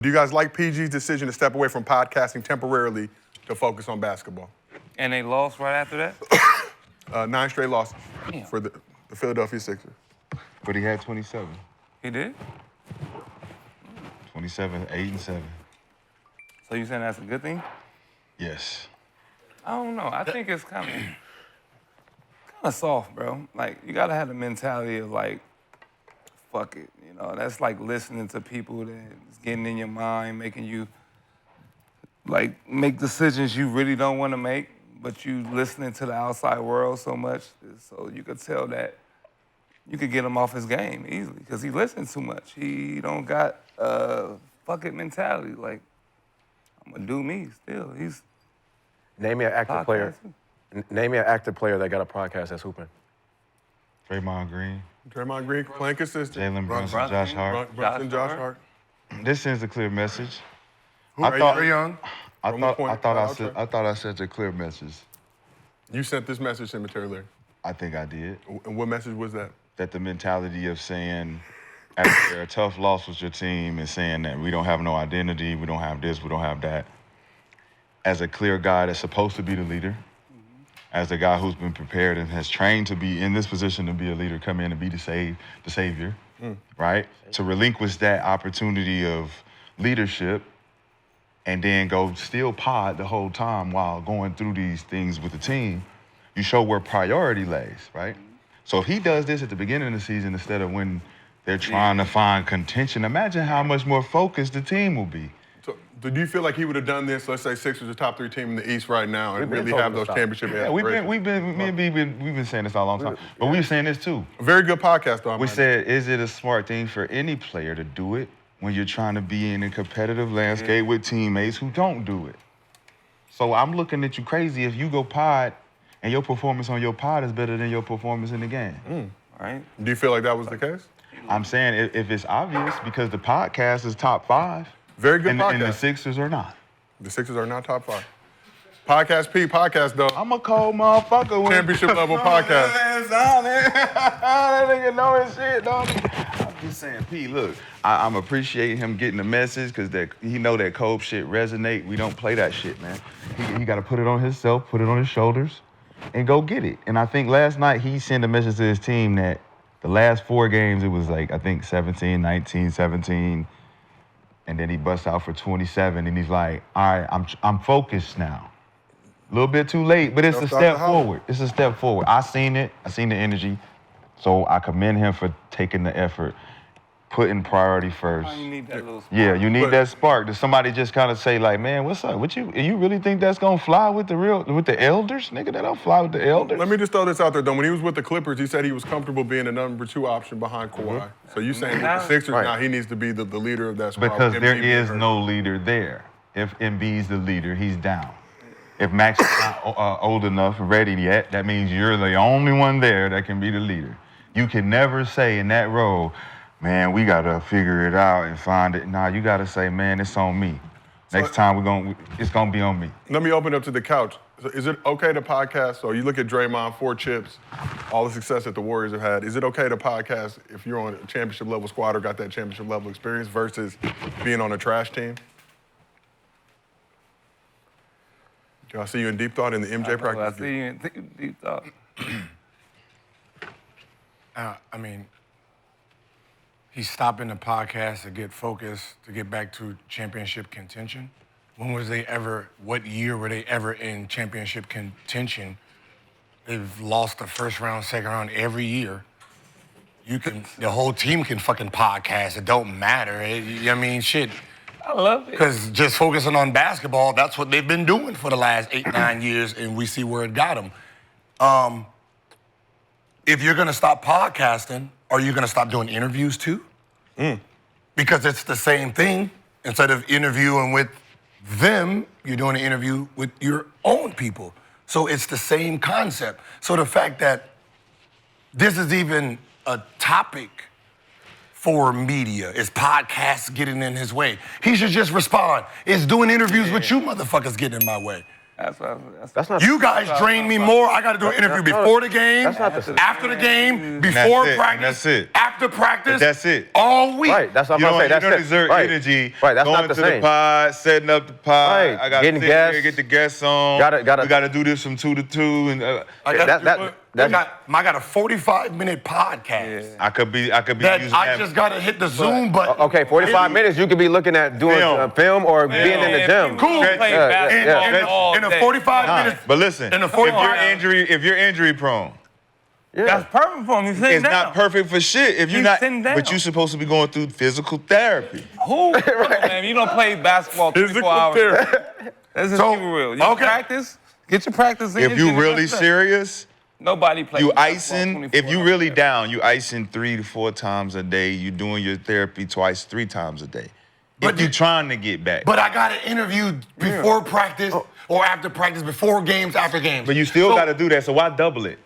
Do you guys like PG's decision to step away from podcasting temporarily to focus on basketball? And they lost right after that? 9 straight losses for the Philadelphia Sixers. But he had 27. He did? 27, 8-7. So you saying that's a good thing? Yes. I don't know. I think it's kind of soft, bro. Like, you gotta have the mentality of like, fuck it. You know, that's like listening to people that's getting in your mind, making you like make decisions you really don't want to make, but you listening to the outside world so much, so you could tell that you could get him off his game easily because he listens too much. He don't got a fuck it mentality. Like, I'm gonna do me still. He's Name me an active player. Name me an active player that got a podcast that's hooping. Draymond Green. Draymond Green playing consistent. Jalen Brunson, Josh Hart. Brunson, Josh Hart. This sends a clear message. Very young. I thought I sent a clear message. You sent this message to Terry Larry. I think I did. And what message was that? That the mentality of saying after a tough loss with your team and saying that we don't have no identity, we don't have this, we don't have that. As a clear guy that's supposed to be the leader, as a guy who's been prepared and has trained to be in this position to be a leader, come in and be the savior, right? To relinquish that opportunity of leadership and then go still pod the whole time while going through these things with the team, you show where priority lays, right? So if he does this at the beginning of the season instead of when they're trying to find contention, imagine how much more focused the team will be. So, do you feel like he would have done this? Let's say Sixers are top 3 team in the East right now, and really have those championship aspirations. We've been saying this all a long time, but we were saying this too. A very good podcast, though. We said, is it a smart thing for any player to do it when you're trying to be in a competitive landscape with teammates who don't do it? So I'm looking at you crazy if you go pod and your performance on your pod is better than your performance in the game. right? Do you feel like that was the case? I'm saying if it's obvious because the podcast is top 5. Very good podcast. And the Sixers are not. The Sixers are not top 5. Podcast though. I'm a cold motherfucker. Championship level podcast. That nigga know his shit, dog. I'm just saying, P, look, I'm appreciating him getting the message because he know that cold shit resonate. We don't play that shit, man. He got to put it on himself, put it on his shoulders, and go get it. And I think last night he sent a message to his team that the last 4 games, it was like, I think 17, 19, 17, and then he busts out for 27, and he's like, all right, I'm focused now. A little bit too late, but it's a step forward. It's a step forward. I seen it. I seen the energy. So I commend him for taking the effort, putting priority first. Oh, you need that little spark. Yeah, you need that spark. Does somebody just kind of say like, man, what's up? You really think that's gonna fly with the elders? Nigga, that don't fly with the elders. Let me just throw this out there, though. When he was with the Clippers, he said he was comfortable being a number 2 option behind Kawhi. So you saying with the Sixers now he needs to be the leader of that squad? Because there is no leader there. If Embiid's the leader, he's down. If Max is not old enough and ready yet, that means you're the only one there that can be the leader. You can never say in that role, man, we gotta figure it out and find it. Nah, you gotta say, man, it's on me. Next time it's gonna be on me. Let me open up to the couch. So is it okay to podcast? So you look at Draymond, 4 chips, all the success that the Warriors have had. Is it okay to podcast if you're on a championship level squad or got that championship level experience versus being on a trash team? I see you in deep thought in the MJ practice. I see you in deep thought. I mean, he's stopping the podcast to get focused, to get back to championship contention. What year were they ever in championship contention? They've lost the first round, second round every year. The whole team can fucking podcast. It don't matter. Shit. I love it. Because just focusing on basketball, that's what they've been doing for the last 8, 9 years, and we see where it got them. If you're gonna stop podcasting, are you gonna stop doing interviews too? Because it's the same thing. Instead of interviewing with them, you're doing an interview with your own people. So it's the same concept. So the fact that this is even a topic for media, is podcasts getting in his way? He should just respond. It's doing interviews with you motherfuckers getting in my way. That's not. You guys drain me more. I got to do an interview before the game, That's not the same. after the game, before it, practice, that's it. after practice. But that's it. All week. Right. That's what You I'm don't, saying. you That's don't it. exert Right. energy Right. That's going not the to same. the pod, setting up the pod. Right. I got to Getting sit guests. here, get the guests on. Gotta- We got to do this from 2 to 2. And I got That- a 45-minute podcast. I could be That using I that. just got to hit the Zoom button. Okay, 45 minutes. You could be looking at doing film or being in the gym. Cool. Play Yeah, basketball all In a day. 45 minutes. But listen, In a if 45 you're injury prone, That's perfect for him. He's sitting it's down. not perfect for shit. If you're He's not, sitting down. but you're supposed to be going through physical therapy. Who? Come on, man, you don't play basketball 24 hours. Let's just So, keep it real. You okay. practice. Get your practice in. If you get your really stuff. serious, Nobody plays. you basketball icing. 24 If you really hours. down, you icing 3 to 4 times a day. You doing your therapy twice, 3 times a day. But If you you- trying to get back, But I got to interview before practice or after practice, before games, after games. but you still So- got to do that. So why double it?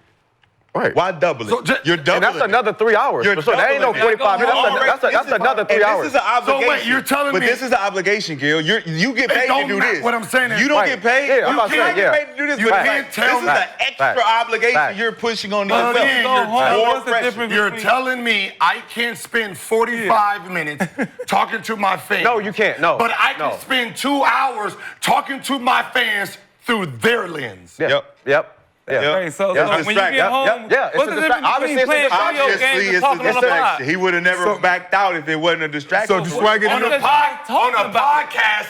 Right. Why double it? So You're doubling. And that's another 3 hours. You're So that ain't no doubling it. 45 minutes. That's another 3 hours. This is an obligation. wait, you're telling but me- this is an obligation, Gil. You get It paid to don't do matter. this. What I'm saying is- you don't Right. get paid. Yeah, I'm you about to say, can't yeah. get paid to do this. You but can't tell this is me. an extra Facts. obligation Facts. you're pushing on Again, yourself. you're Go home. telling- More What's the pressure. difference You're between- telling me I can't spend 45 minutes talking to my fans. No, you can't. No. But I can No. spend 2 hours talking to my fans through their lens. Yeah. Yep. Yep. Yeah. Yep. Right, so Yeah. when you Distract. get Yep, home, yep, yeah, it's what's a the distract- difference obviously between it's a playing video Obviously, games and it's a talking on the distraction. pod? He would have never So- backed out if it wasn't a distraction. So just swag it On in. a, on talking a about- podcast,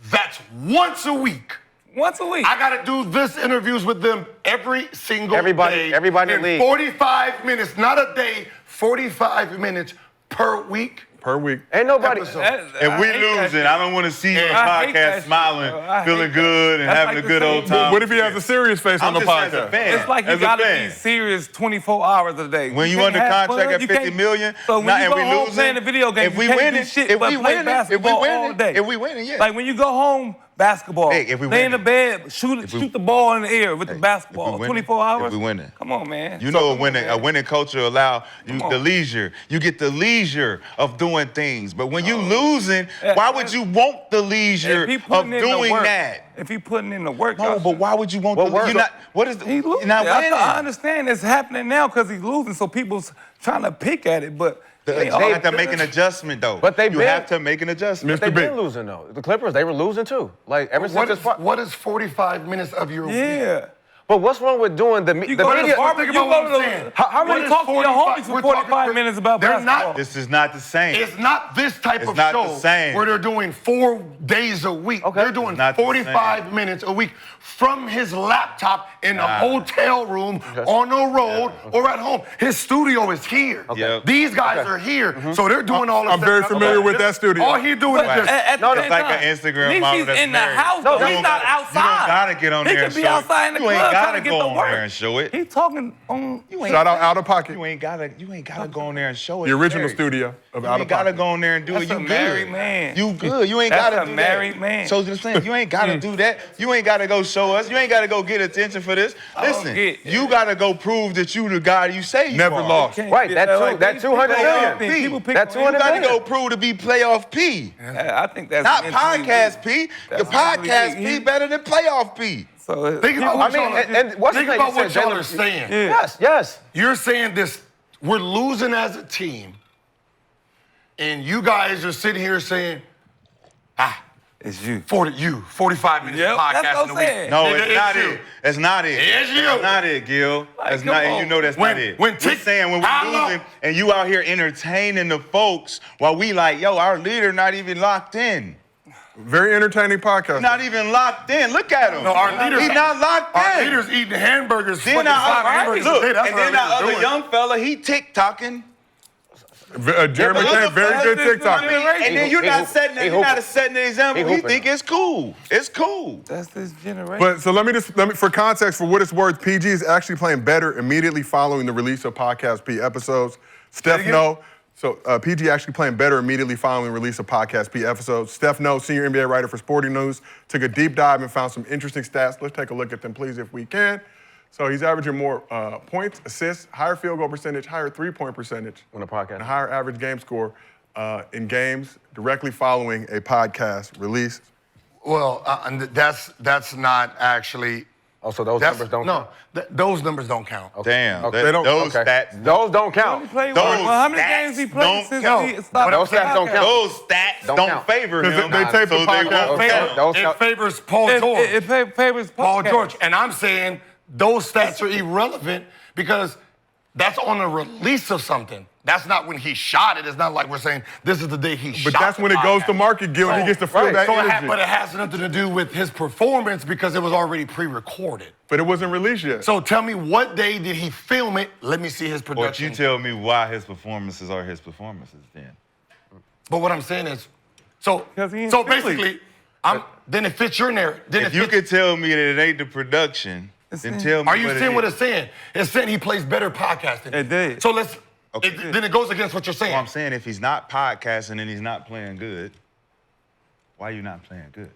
that's once a week. Once a week. I got to do this interviews with them every single Everybody- day. everybody in the in league. 45 minutes, not a day, 45 minutes per week. Per week. Ain't nobody. Episode. If we losing, I don't want to see you on the I hate that podcast shit, smiling, bro. I hate feeling that. good, and That's having like a the good same- old time. What if he has a serious face I'm on the just as a podcast? fan. It's like you As a gotta fan. be serious 24 hours a day. When you can't under have contract fun, at you 50 can't- million, so when now, you and go we home losing, playing the video game, if we you can't winning, do shit if but we play winning, basketball all day. if we winning, yeah. Like when you go home, basketball. Hey, if we lay in the winning. bed, shoot the ball in the air with the basketball. winning, 24 hours. if we winning. Come on, man. You know, a winning culture allow you Come the on. leisure. You get the leisure of doing things. But when you losing, why would you want the leisure If he of putting in the doing work, that? if he putting in the work, No, y'all but should- why would you want What the work? you're not? What is the? He You're losing. not winning. I understand it's happening now because he's losing, so people's trying to pick at it, but they You all have to make good. an adjustment though. But they you been- have to make an adjustment. They've Mr. been Big. losing though. The Clippers, they were losing too. Like ever What since is, this. what is 45 minutes of your week? Yeah. But what's wrong with doing the You the go to media? the barber, think you about what go to I'm the. saying. How What many is talk to your 45 homies for we're 45 talking- minutes about they're basketball? not- This is not the same. It's not this type It's of not the show same. where they're doing 4 days a week. Okay. They're doing It's not the 45 minutes a week from his laptop in a hotel room, on the road, or at home. His studio is here. Yep. These guys are here, so they're doing all this. I'm very familiar with that studio. All he doing is just. At No, the it's same like an time, Instagram at least model he's that's in the married. house, No, though. you He's don't not gotta- outside. you don't gotta get on he there could and be show it. outside in the You ain't club gotta trying to get go the on work. there and show it. He talking on. Shout out of pocket. You ain't gotta go on there and show it. The original Married. studio of You Out ain't of gotta Pocket. go on there and do That's it. You a good. married man. You good. You ain't That's gotta a do married that. man. So just saying, you ain't gotta do that. You ain't gotta go show us. You ain't gotta go get attention for this. Listen, get- you gotta go prove that you the guy you say you Never are. lost. Right, that two- that 200 million. People pick That on 200 You gotta million. go prove to be playoff P. I think that's Not mentally podcast weak. P. That's Your podcast mentally P weak. better than playoff P. So Think about people- what I mean, y'all and what's think his name? about You what said y'all Jalen- are saying. Yeah. Yes, yes. You're saying this, we're losing as a team, and you guys are sitting here saying, it's you. 45 minutes Yep, podcast that's what in I'm a week. saying. No, Nigga, it's not you. it. That's not it. It's you. That's not it, Gil. Like, That's come not, and on. you know that's When- not it. when We're tick- saying when how we're long- losing and you out here entertaining the folks while we like, yo, our leader not even locked in. Very entertaining podcast. Not even locked in. Look at him. No, our leaders. He's not locked Our in. leaders eating hamburgers. Then fucking our 5 hamburgers a look, day. That's and what then our our leaders other doing. young fella, he TikToking. Jeremy But Kane, other very good fellas, TikTok. I mean, and then you're He not hoop- setting, he you're not hooping. setting an example. He He hooping. think it's cool. It's cool. That's this generation. But so let me for context, for what it's worth, PG is actually playing better immediately following the release of Podcast P episodes. Steph No. So PG actually playing better immediately following the release of Podcast P episodes. Steph No, senior NBA writer for Sporting News, took a deep dive and found some interesting stats. Let's take a look at them, please, if we can. So he's averaging more points, assists, higher field goal percentage, higher three-point percentage, On a podcast. and a higher average game score in games directly following a podcast release. Well, and that's not actually. Oh, so those numbers don't count? No, those numbers don't count. Damn. Okay. They don't- Those okay. stats. Those don't He count. played Those well, how many stats games he played don't since count. he stopped? Those stats don't count. Those stats Don't don't count. favor Because him. they tape the so they podcast. won't Okay. count. Those It count. favors Paul George. It favors Paul podcast. George. And I'm saying those stats are irrelevant because that's on a release of something. That's not when he shot it. It's not like we're saying this is the day he shot But that's the when it goes to podcast. market, Gil, and he gets to feel right. that So energy. but it has nothing to do with his performance because it was already pre-recorded. But it wasn't released yet. So tell me, what day did he film it? Let me see his But production. you tell me why his performances are his performances then. But what I'm saying is, so 'Cause he in so Philly. basically, then it fits your narrative. Then If it you fits, could tell me that it ain't the production, then tell me are you what seeing it what is. it's saying? It's saying he plays better podcasting. It did. So let's. Okay. Then it goes against what you're saying. Well, I'm saying if he's not podcasting and he's not playing good, why are you not playing good?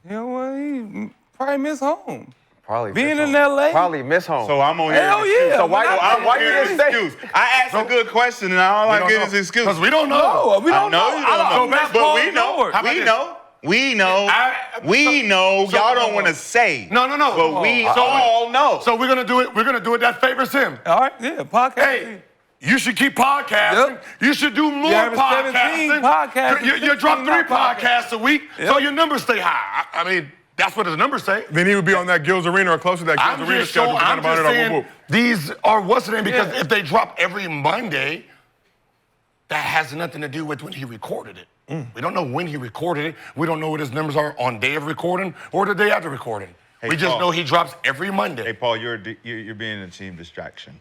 You know what? He probably miss home. Probably Being miss in home. LA? Probably miss home. So I'm on Hell your excuse. yeah. So why- When I- why you Here's didn't the say- excuse. I asked a good question and all I get is excuse. Because we don't know. No, we I don't know know. you don't know. I'm not But Paul we know. George. How about We this? know. We know. So- We know. so- Y'all don't want to say. No. But we So- all know. So we're gonna do it. We're gonna do it. That favors him. All right, yeah, podcast. Hey, you should keep podcasting. Yep. You should do more You're having 17 podcasting. podcasts, You drop 15 3 not podcasts. podcasts a week, so Yep. your numbers stay high. I mean, that's what his numbers say. Then he would be on that Gil's Arena or close to that I'm Gil's Arena just schedule. showing, I'm forgot just about it, saying whoop, whoop. these are what's the name, because Yeah. if they drop every Monday, that has nothing to do with when he recorded it. We don't know when he recorded it. We don't know what his numbers are on day of recording or the day after recording. Hey, we just Paul. know he drops every Monday. Hey, Paul, you're being a team distraction.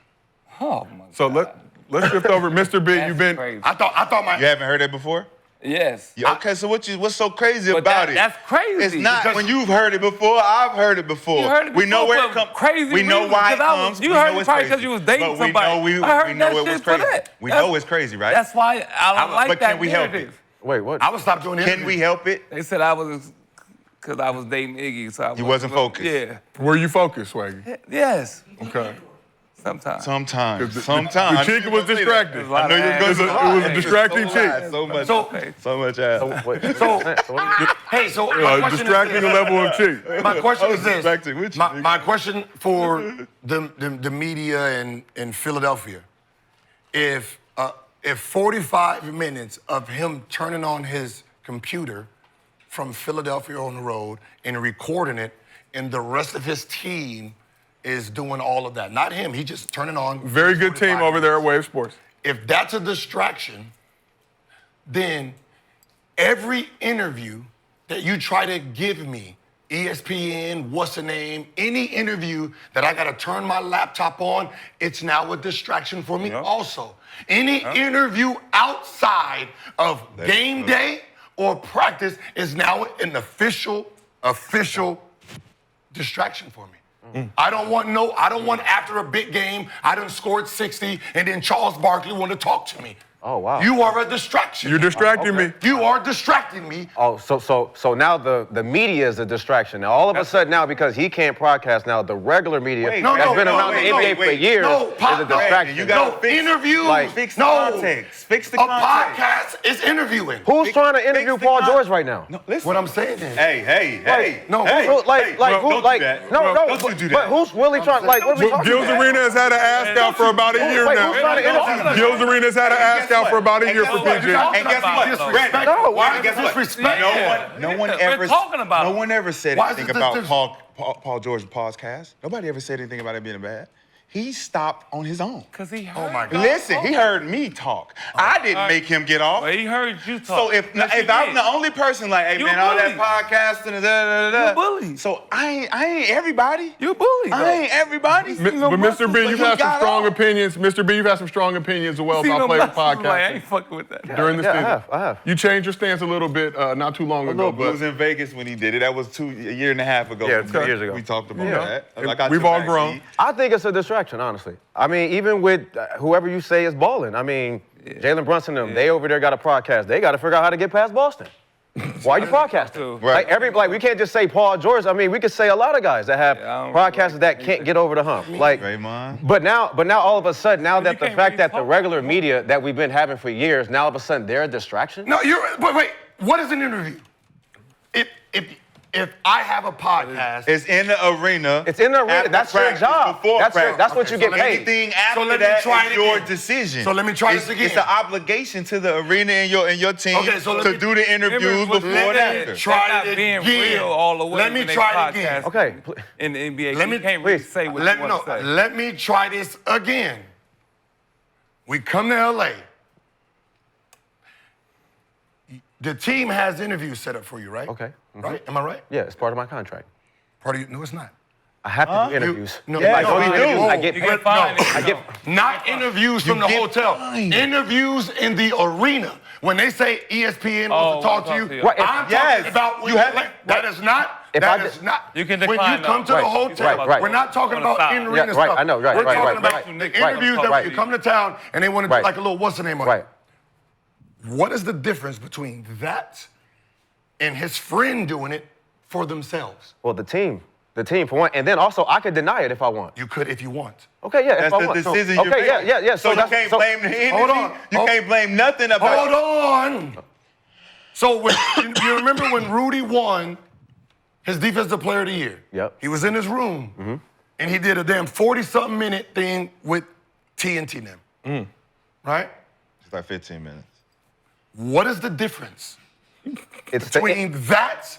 Oh my So God. let's shift over. Mr. B, That's you've been crazy. I thought my You haven't heard that before? Yes. Yeah, okay, so what's so crazy But about that- it? that's crazy, It's not because- when you've heard it before. I've heard it before. You heard it we know before where for it comes. crazy We know reasons, why it 'cause I was- comes. you We heard know it it's probably crazy. 'cause you was dating But somebody. We know I heard we know that it was shit for crazy. that. We That's- know it's crazy, right? That's why I don't like but that can we help it? narrative. Wait, what? I would stop doing Can we help it? They said I was, because I was dating Iggy, so I You wasn't focused. Yeah. were you focused, Swaggy? Yes. Okay. Sometimes. Sometimes. The Sometimes. chick was distracted. I know you It was was a, it was a distracting chick. So much. So- So much ass. Wait, So- so what do you- Hey, so my question Distracting is the this. level of chick. My question I is was this. distracted with you, My, nigga. my question for the media in Philadelphia: if 45 minutes of him turning on his computer from Philadelphia on the road and recording it, and the rest of his team is doing all of that, not him, he just turning on. Very good team 45 over there at minutes. Wave Sports. If that's a distraction, then every interview that you try to give me, ESPN, what's the name, any interview that I gotta turn my laptop on, it's now a distraction for me also. Any interview outside of game day or practice is now an official distraction for me. I don't want after a big game, I done scored 60 and then Charles Barkley want to talk to me. Oh, wow. You are a distraction. You're distracting me. You are distracting me. Oh, so now the media is a distraction. Now all of a sudden now, because he can't broadcast now, the regular media Wait, that's no, been no, around wait, the NBA for wait. years No, is a distraction. you gotta No, fix- interviews. like, fix the no. context. Fix the A context. podcast is interviewing. Who's trying to interview fix the Paul con- George right now? No, listen. What I'm saying is, Hey. no, hey, Who- like, hey, like, bro, who, don't like, do that. no, no, Don't you do but that. who's really trying, like, what are we talking Gil's about? Arena has had an ask out for about a year Wait, now. who's trying to interview? Gil's Arena has had an ask out for about a And year guess for what? PG. And guess what? disrespect. No, Why And is guess this what? disrespect? No one We're ever. talking about No it. one ever said Why is anything this about this- Paul George's podcast. Nobody ever said anything about it being bad. He stopped on his own. Because he heard. Oh my God. Listen, he heard me talk. I didn't make him get off. Well, he heard you talk. So if Yes, he I'm did. the only person like, hey You man, all that bullied. podcasting and da. You bullied. So I ain't everybody. You bullied. I ain't everybody. But Mr. B, But you've he had some got strong off. opinions. Mr. B, you've had some strong opinions as well about player Like, I podcasting ain't fucking with that. during the Yeah, season. I have. You changed your stance a little bit not too long ago, It was but in Vegas when he did it. That was a year and a half ago. Yeah, 2 years ago. We talked about Yeah. that. Like I We've took all back grown. seat. I think it's a distraction, honestly. I mean, even with whoever you say is balling. I mean, Jalen Brunson and them, they over there got a podcast. They got to figure out how to get past Boston. Why are you podcasting? Right. Like we can't just say Paul George. I mean, we could say a lot of guys that have Yeah, I don't podcasters really that can't get over the hump. Like, Draymond. but now all of a sudden, now that the can't fact really that the talk. regular media that we've been having for years, now all of a sudden they're a distraction. No, but wait, what is an interview? if I have a podcast, It's in the arena. It's in the arena. after That's your practice, job. before That's practice. what you get paid. Anything after let me that try is it your again. decision. So let me try it's, this again. It's an obligation to the arena and your team Okay, so let to me- do the interviews Remember, before and after. try not it being again. real all the way. Let me when they try it again. podcast Okay. In the NBA, Let you me- can't really please. say what Let you me want to say. Let me try this again. We come to LA. The team has interviews set up for you, right? Okay. Right? Am I right? Yeah, it's part of my contract. Part of you? No, it's not. I have to do interviews. No, If I no, don't you do do. interviews, I get You paid. get fined. I get. Not interviews from the get hotel. fined. Interviews in the arena. When they say ESPN Oh, wants to talk to talk you, to you. Right, if- I'm yes, talking about when you have- that is not. If That I is did- not. You can When decline you come to that. the Right, hotel, right. we're not talking On the about side. in-arena Yeah, right, stuff. I know, right, We're right, talking right, about right. the Right. interviews that Right. you come to town and they want to do Right. like a little what's the name on Right. it. What is the difference between that and his friend doing it for themselves? Well, the team for one, and then also I could deny it if I want. You could if you want. Okay, yeah, if That's I the want. So- decision you're okay, making. yeah. So you that's- can't blame the industry. Hold on. You can't blame nothing about. Hold on. So when, you remember when Rudy won his Defensive Player of the Year? Yep. He was in his room, and he did a damn 40-something minute thing with TNT them. Right? It's like 15 minutes. What is the difference It's between that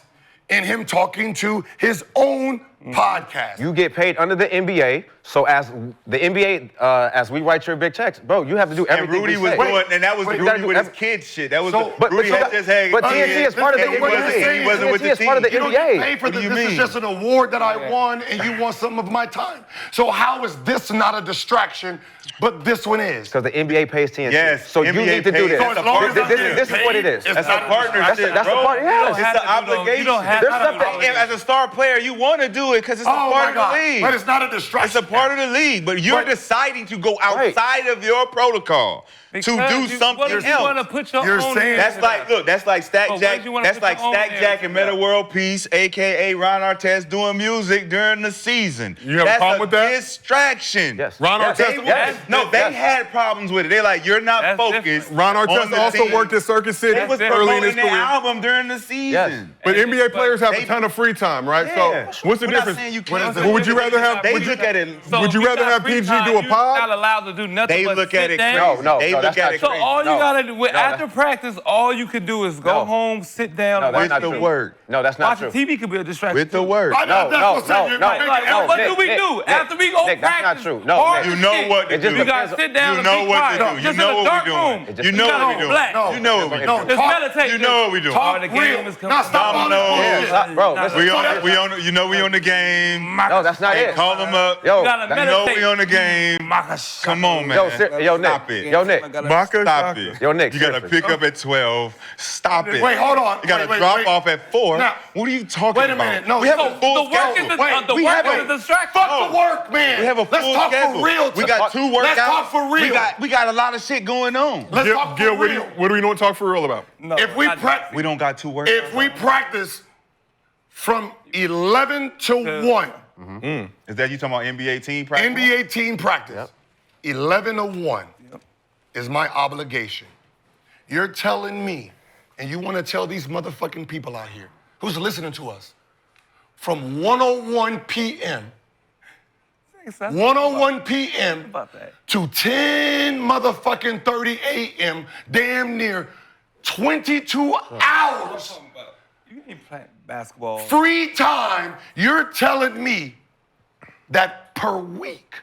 and him talking to his own podcast? you get paid under the NBA. So as the NBA, as we write your big checks, bro, you have to do And everything. Rudy we was say. doing, and that was wait, Rudy you gotta with do his kids shit. That was So- Rudy had just had. but TNT is part of the This is what I'm NBA. saying. He wasn't with TNT the is part of the team. You don't get NBA. paid for What do this. you This is mean? just an award that I won, and you want some of my time. So how is this not a distraction, but this one is? Because the NBA pays TNT. Yes, So you NBA need to do pays. this. So as long as I'm getting This is what it is. paid, That's not a a partnership, That's the bro. part. Yes. It's an obligation. You don't have There's to stuff do that- it. As a star player, you want to do it because it's a Oh part my of God! the league. But it's not a distraction. It's a part of the league, but you're But- deciding to go outside of your protocol to do something what if you else. want to put your You're own saying- name That's to like, that? look, that's like Stack But why Jack. do you wanna That's put your like own Stack name Jack to and that? Meta World Peace, aka Ron Artest, doing music during the season. You have a that's problem with that? Distraction. Yes. Ron Yes. Artest- Yes. No, they Yes. had problems with it. They're like, you're not That's focused. different. Ron on Artest the also team. worked at Circuit City They was early in promoting his their career. album during the season. But NBA players have they- a ton of free time, right? Yeah. So what's the We're not difference? saying you What can't. is Would you rather have? They would you- look at it. So Would you if rather got have free PG time, do a you're pod? not allowed to do nothing They but look sit at it down. crazy. No, They no, look that's at not it true. So crazy. all you No. gotta do after that's- practice, all you can do is go No. home, sit down, No, and that's watch not With true. the work. No, that's not Watching true. TV could be a distraction. With the too. work. I know, that's what I'm saying. You're making Like, it- what Nick, do we Nick, do Nick, after we go Nick, that's not practice? true. No, hard You as know shit, what to It just do. You gotta sit down You and know be what quiet. to do. You Just know in a what dark we're doing. room. You know gotta what be we're black. doing. You know what we're No, doing. Just talk- meditate. You know what we doing. All the Talk real. game is coming. Now stop all this Dominoes. bullshit. Yeah, bro, listen. We on. We on. You know we on the game. No, that's not Hey, it. call them up. Yo, You gotta You know meditate. we on the game. Come on, man. yo, Nick. Stop it. Yo, Nick. Baka, Stop Shaka. it. Yo, Nick, You gotta seriously. pick up at 12. Stop it. Wait, hold on. You gotta Wait, drop wait. off at 4. Now- What are you talking Wait a about? minute. No, we have so a full the work is schedule. the- the we work have is a distraction. Fuck the work, man. We have a full Let's talk schedule. for real. We got 2 workouts. Let's talk for real. We got a lot of shit going on. Let's Gil, talk Gil, for real. what do we want to talk for real about? No, If we not- practice, We don't got 2 workouts. if we practice from 11 to 1, Is that you talking about NBA team practice? NBA team practice, 11 to 1 is my obligation. You're telling me, and you want to tell these motherfucking people out here who's listening to us, from 1:01 p.m. 1:01 p.m. about that. to 10 motherfucking 30 a.m., damn near 22 hours You ain't playing basketball. free time, you're telling me that per week,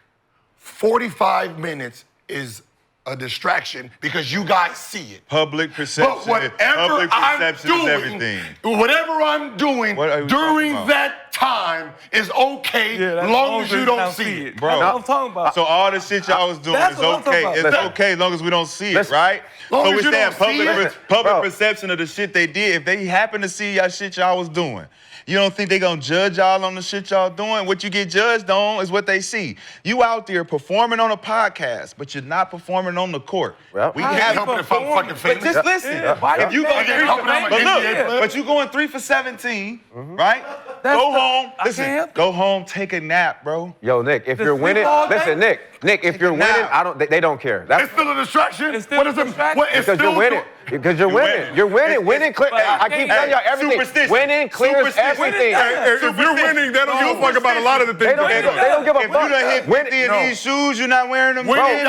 45 minutes is a distraction because you guys see it. Public perception. But whatever Public I'm perception is doing, everything. whatever I'm doing What are we during talking about? that time is okay, that's long as you don't see it. Bro. That's what I'm talking about. So all the shit y'all was doing That's is what I'm talking okay. about. It's okay as long as we don't see it, Listen. right? Long So as we're you saying don't see public, it. public Bro. perception of the shit they did. If they happen to see y'all shit y'all was doing, you don't think they gonna judge y'all on the shit y'all doing? What you get judged on is what they see. You out there performing on a podcast, but you're not performing on the court. Well, we I can't have help it if I'm fucking But famous. just listen. Yeah, why If you you go can't 3 help for, it, I'm an but look, NBA player. but you going 3 for 17, right? That's Go the- home. I Listen, can't help it. go home, take a nap, bro. Yo, Nick, if The you're winning, football listen, game? Nick, if you're it winning, now. they don't care. That's It's still a distraction. It's still What a is it? distraction. What, it's because you're still winning. Because you're winning. You're winning. Winning clear. I keep telling y'all everything. Superstition. Winning clears everything. If you're winning, they don't give a fuck about a lot of the things. They don't give a If fuck. you done hit 50 in these shoes, you're not wearing them again.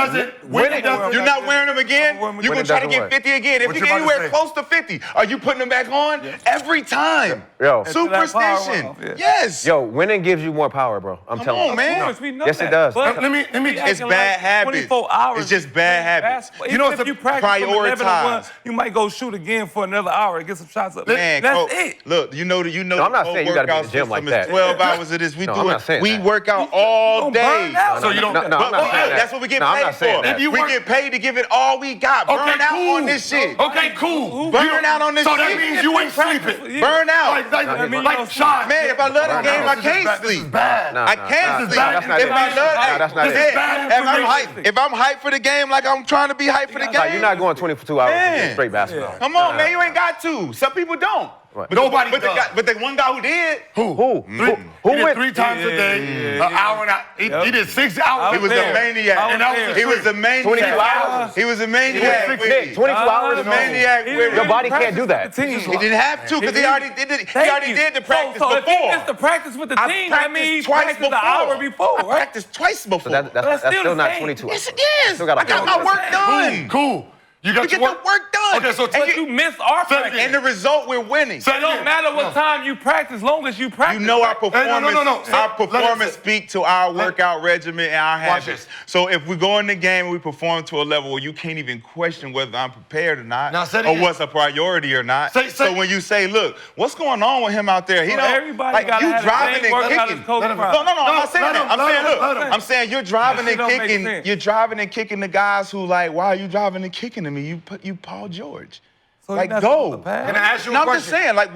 You're not wearing them again. You're going to try to get 50 again. If you get anywhere close to 50, are you putting them back on? Every time. Yo. Superstition. Yes. Yo, winning gives you more power, bro. I'm telling you. Come on, man. We know Yes, that. it does. But Let me. It's bad habits. 24 hours. It's just bad habits. You know, if you practice from 11 to 1, prioritize. you might go shoot again for another hour and get some shots up. Man, That's it. Look, you know No, I'm not the whole saying you gotta be in workout the gym like system is that. 12 hours of this. No, I'm not saying We that. work out all don't day. burn out. So you don't. No, I'm not saying that. That's what we get No, I'm paid not saying for. that. We get paid to give it all we got. Burn out cool. on this shit. Okay, cool. Burn out on this So shit. that means you ain't sleeping. Burn out. Like Sean. Man, if I love the game, I can't This is sleep. bad. I can't sleep. That's not If it. I love That's not it. it. If I'm hyped for the game, like I'm trying to be hyped for the Like, you're game. not going 22 hours to Man. get straight basketball. Come on, man, you ain't got to. Some people don't. Right. Nobody But does. the one guy who did. Who? He Who did went 3 times a day, an hour and a he did 6 hours. He was a maniac. I was there. He was a maniac. 22 hours? He was a maniac. Nick, with it. 22 hours? He was a maniac with Your it. body can't do that. He didn't have to because he already did it. He already did the practice so before. if he gets to practice with the team, that means he practiced an hour before, I right? practiced twice before. So that's That's still still the not same. 22 hours. Yes, it is. Still gotta I got work. my work done. Cool. You got We get your the work done. Okay, so and You missed our practice. and the result, we're winning. It don't matter what time you practice, long as you practice. You know our right? performance. no. Our performance speak to our workout regimen and our Watch habits. this. So if we go in the game and we perform to a level where you can't even question whether I'm prepared or not, Now, say it or again. what's a priority or not. Say- so when you say, look, what's going on with him out there? He Well, don't. everybody like gotta you have the driving same and workout kicking. as Kobe No, Bryant. I'm not saying let that. him, I'm let saying, him, look, let him. I'm saying you're driving That and shit don't make kicking. sense. You're driving and kicking the guys who like, why are you driving and kicking to me? You Paul George. So Like, you're not go. supposed to pass? Can I ask you a No, I'm question? just saying, like,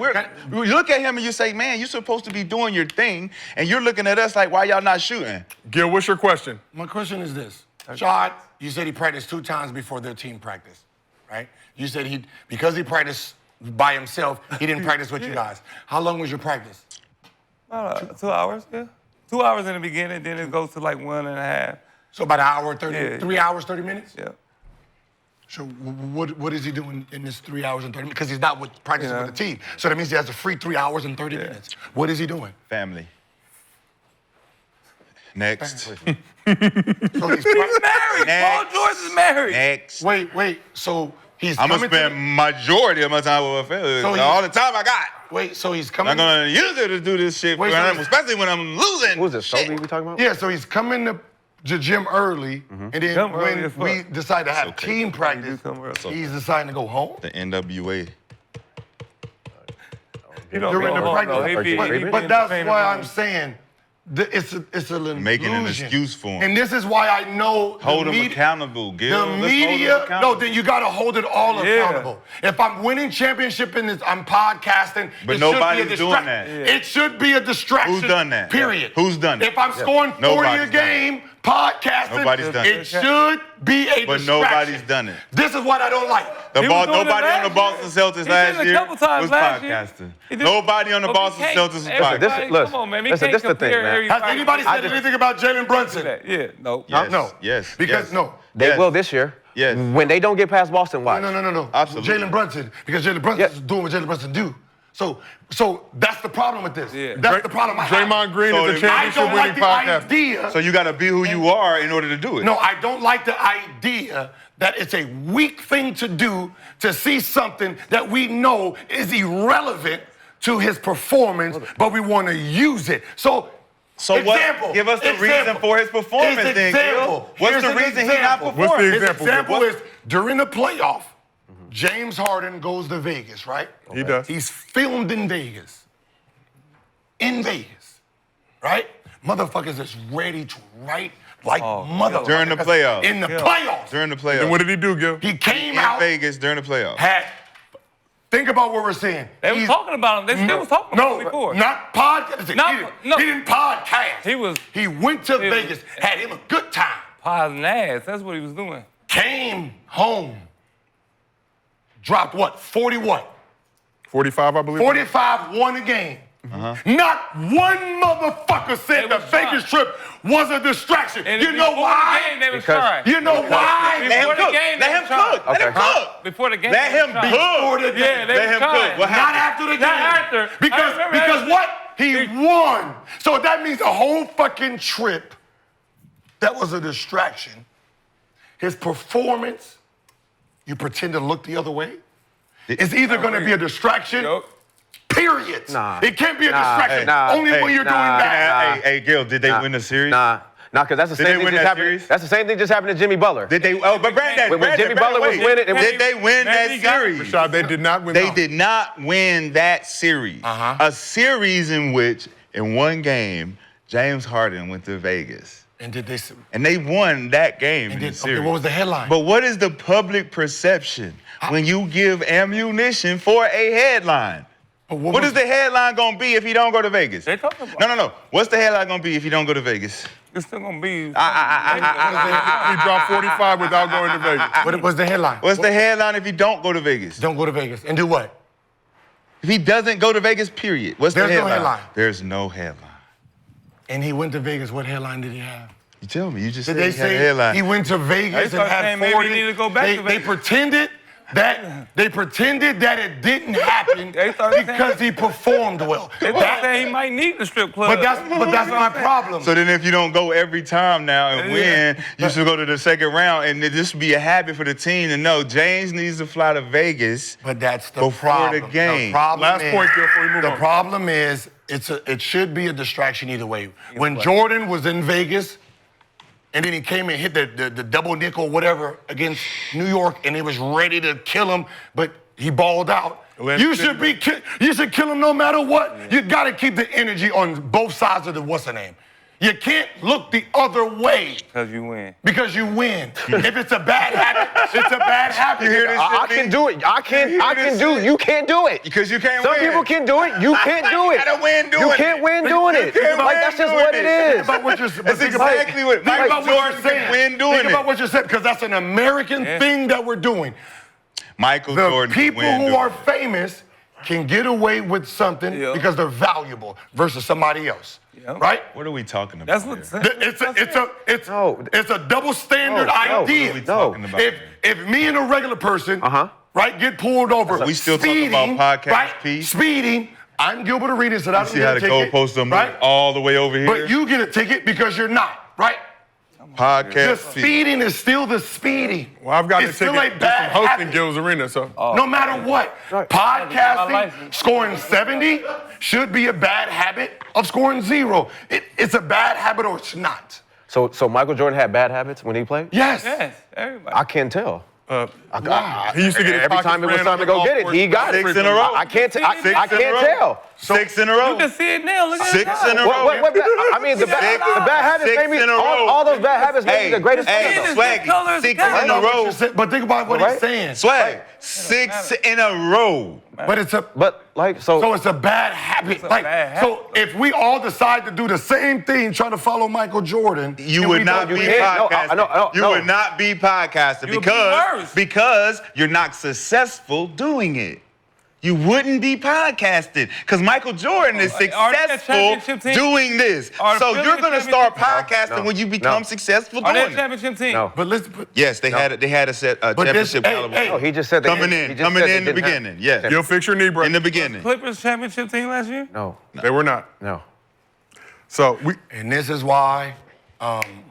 you look at him and you say, man, you're supposed to be doing your thing, and you're looking at us like, why y'all not shooting? Gil, what's your question? My question is this. Shad, you said he practiced 2 times before their team practice, right? You said because he practiced by himself, he didn't practice with you guys. How long was your practice? 2 hours, yeah. 2 hours in the beginning, then it goes to like 1.5. So about an hour, 30, Yeah. 3 hours, 30 minutes? Yeah. So what is he doing in this 3 hours and 30 minutes? Because he's not practicing with the team. So that means he has a free 3 hours and 30 minutes. What is he doing? Family. Next. So he's Married. Paul George is married. Next. Wait. So he's I'm gonna coming spend majority of my time with my family. So all the time I got. so he's coming. I'm gonna use it to do this shit, Wait, so- especially when I'm losing. Who's this, Toby we talking about? Yeah, so he's coming to the gym early, and then Come early when as fuck. we decide to have okay. team practice, come early. he's deciding to go home. The NWA. You know, During the no, practice. no, he be But in that's the training why room. I'm saying it's an illusion. Making an excuse for him. And this is why I know Hold the him media, accountable, Gil. the Let's hold him media, no, accountable. then you gotta hold it all Yeah. accountable. If I'm winning championship in this, I'm podcasting. But it nobody's should be a doing that. It should be a distraction. Who's done that? Period. Who's done it? If I'm scoring 40 Nobody's a done game, podcasting, Nobody's done it it. should be a But distraction. nobody's done it. This is what I don't like. He was doing it Nobody on the last Boston year. Celtics He did last it a year couple times was last year. podcasting. He did- Nobody on the But we Boston can't- Celtics was everybody- podcasting. listen, Come on, man. We listen, can't this the thing, compare man. everybody. Has anybody said anything about Jalen Brunson? Yeah, no. Yes, No. Yes. Because yes. no. They Yes. will this year. Yes. When they don't get past Boston, watch. No. Absolutely. Jalen Brunson, because Jalen Brunson Yeah. is doing what Jalen Brunson do. So that's the problem with this. Yeah. That's the problem I have. Draymond Green So is a then- I championship don't winning like the podcast. idea. So you got to be who you are in order to do it. No, I don't like the idea that it's a weak thing to do to see something that we know is irrelevant to his performance, but we want to use it. So example, what? Give us the reason for his performance, Here's then, example. Gil. What's Here's the an reason he's not example. performing? What's the His example, example Gil? is during the playoff, James Harden goes to Vegas, right? He does. He's filmed in Vegas. In Vegas, right? Motherfuckers is ready to write like motherfuckers. During the playoffs. In the playoffs. During the playoffs. And what did he do, Gil? He came in out, Vegas during the playoffs. think about what we're saying. They was talking about him. They still was talking about him before. Not podcast. No. He didn't podcast. He went to Vegas, had him a good time. Piling ass. That's what he was doing. Came home, dropped what? 40 what? 45, I believe. 45 won a game. Not one motherfucker said the Vegas trip was a distraction. And You know why? You know why? Before the game, Let him cook. Let him cook. Before the game, Let him they was trying. Before the cook. game. Yeah, they Let was him trying. cook. What Not happened? after the game. Not after. Because what? He won. So that means the whole fucking trip, that was a distraction. His performance, you pretend to look the other way. It's either going to be a distraction, period. Nah. It can't be a distraction. Only when you're doing that. Hey, Gil, did they win the series? Nah, because that's the Did same they thing win just that happened. series? That's the same thing just happened to Jimmy Butler. Did they? Oh, but Brandon, When Jimmy Butler was wait. winning, Did they win that series? Rashad, they did not win. They did not win that series. A series in which, in one game, James Harden went to Vegas. And did they? And they won that game in the Okay, series. what was the headline? But what is the public perception when you give ammunition for a headline? What is the headline gonna be if he don't go to Vegas? They talking about No. What's the headline gonna be if he don't go to Vegas? It's still gonna be. He dropped 45 without going to Vegas. What was the headline? What's the headline if he don't go to Vegas? Don't go to Vegas. And do what? If he doesn't go to Vegas, period. What's the There's no headline? headline. There's no headline. And he went to Vegas. What headline did he have? You tell me. You just Did said they he had a say headline. he went to Vegas They and started had saying maybe 40? he need to go back to They Vegas. pretended that it didn't happen They started because saying- he performed well. They saying he might need the strip club. But that's my problem. So then if you don't go every time now and win, you should go to the second round. And this would be a habit for the team to know James needs to fly to Vegas. But that's the Before problem. the game. The problem Last is, point, Gil, before we move the on. problem is it should be a distraction either way. When Jordan was in Vegas, and then he came and hit the double nickel, whatever, against New York, and it was ready to kill him, but he balled out. You should kill him no matter what. You got to keep the energy on both sides of the what's the name. You can't look the other way. Because you win. Because you win. If it's a bad habit, it's a bad habit. You hear this I can do it. I can do it. You can't do it. Because you can't Some win. people can do it. You can't do it. You gotta win doing You can't it. win doing it. can't Like, win that's just doing what it. it is. Think about what you're That's exactly what Think Michael about what Jordan you're can saying. win doing Think about it. what you're saying, because that's an American thing that we're doing. Michael The Jordan can people win who doing are it. famous can get away with something Yeah. because they're valuable versus somebody else. Yeah. Right? What are we talking about? That's what. It's a double standard No, idea. What are we talking about? If me and a regular person, right, get pulled over, We still talking about podcast right? P? Speeding. I'm Gilbert Arenas, and I You don't see get how a the ticket, goalposts are moving right? all the way over here? But you get a ticket because you're not, right? The Podcast P. speeding is still the speeding. Well, I've got It's a still ticket a just bad from hosting habit. Gil's Arena, so. No matter what. My Podcasting, license. scoring 70 should be a bad habit of scoring 0. It's a bad habit or it's not. So Michael Jordan had bad habits when he played? Yes. Yes, everybody. I can't tell. He used to get his Every pockets time it was ran time on to the go golf get it, course. he got it. 6 in a row. I can't tell. I Six in a can't row. tell. 6 in a row. You can see it now. Look at 6 that. in a row. What I mean, the bad habits Six made me. in a row. All those bad habits made me the greatest player. Hey, Swag, colors 6 got in it. a row. But think about what Right? he's saying. Swag, 6 in a row. But it's a But like so it's a bad habit. a bad habit. So if we all decide to do the same thing, trying to follow Michael Jordan, You and would we not don't- be you can't- podcasting. You would not be podcasting You would be worse. because you're not successful doing it. You wouldn't be podcasting because Michael Jordan is Are they a successful championship team? doing this. Are the So Phillies you're a going to start championship podcasting No. when you become No. successful Are they a doing it. championship team? No. But let's. Yes, they had a championship hey, caliber. hey. No, he just said they coming didn't- he in, just coming said they in the didn't have- beginning. Yes, Gil, fix your knee, bro. in the beginning. Clippers championship team last year? No. They were not. No. So we. And this is why.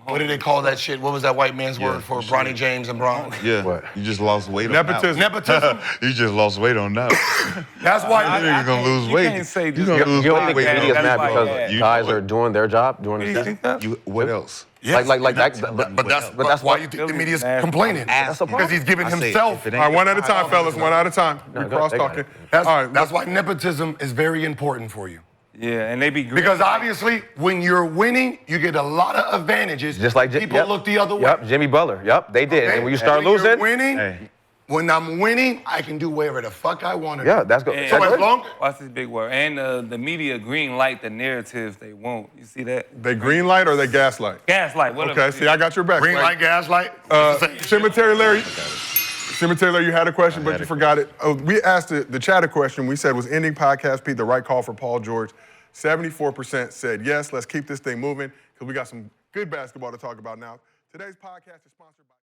What did they call that shit? What was that white man's word for Bronny James and Bron? Yeah, What? you just lost weight on Nepotism. that. Nepotism. You just lost weight on that. one. That's why. You nigga gonna lose you weight. can't say You just- gonna lose You don't think weight. the media's That's mad like because that. guys are doing their job during the You season? think that? What else? Yes, Like that. But that's why you think the media's complaining. That's the problem. Because he's giving I say, himself. if it All ain't right, one at a time, fellas. One at a time. No, We go- cross they got talking. it. That's, All right, that's why nepotism is very important for you. Yeah, and they be green. Because obviously, when you're winning, you get a lot of advantages. Just like people look the other way. Yep, Jimmy Butler. Yep, they did. Okay? And when you start When losing, you're winning, Hey. when I'm winning, I can do whatever the fuck I want to yeah, do. that's good. And- So That's as good. long Watch this big word. And the media green light the narratives they want. You see that? They green light or they gaslight? Gaslight. Whatever. Okay, see, I got your back. green light, gas light, it's the same shit. Cemetery Larry. Taylor, you had a question, but had you a forgot it. Oh, we asked the chat a question. We said, was ending podcast, Pete, the right call for Paul George? 74% said yes. Let's keep this thing moving because we got some good basketball to talk about now. Today's podcast is sponsored by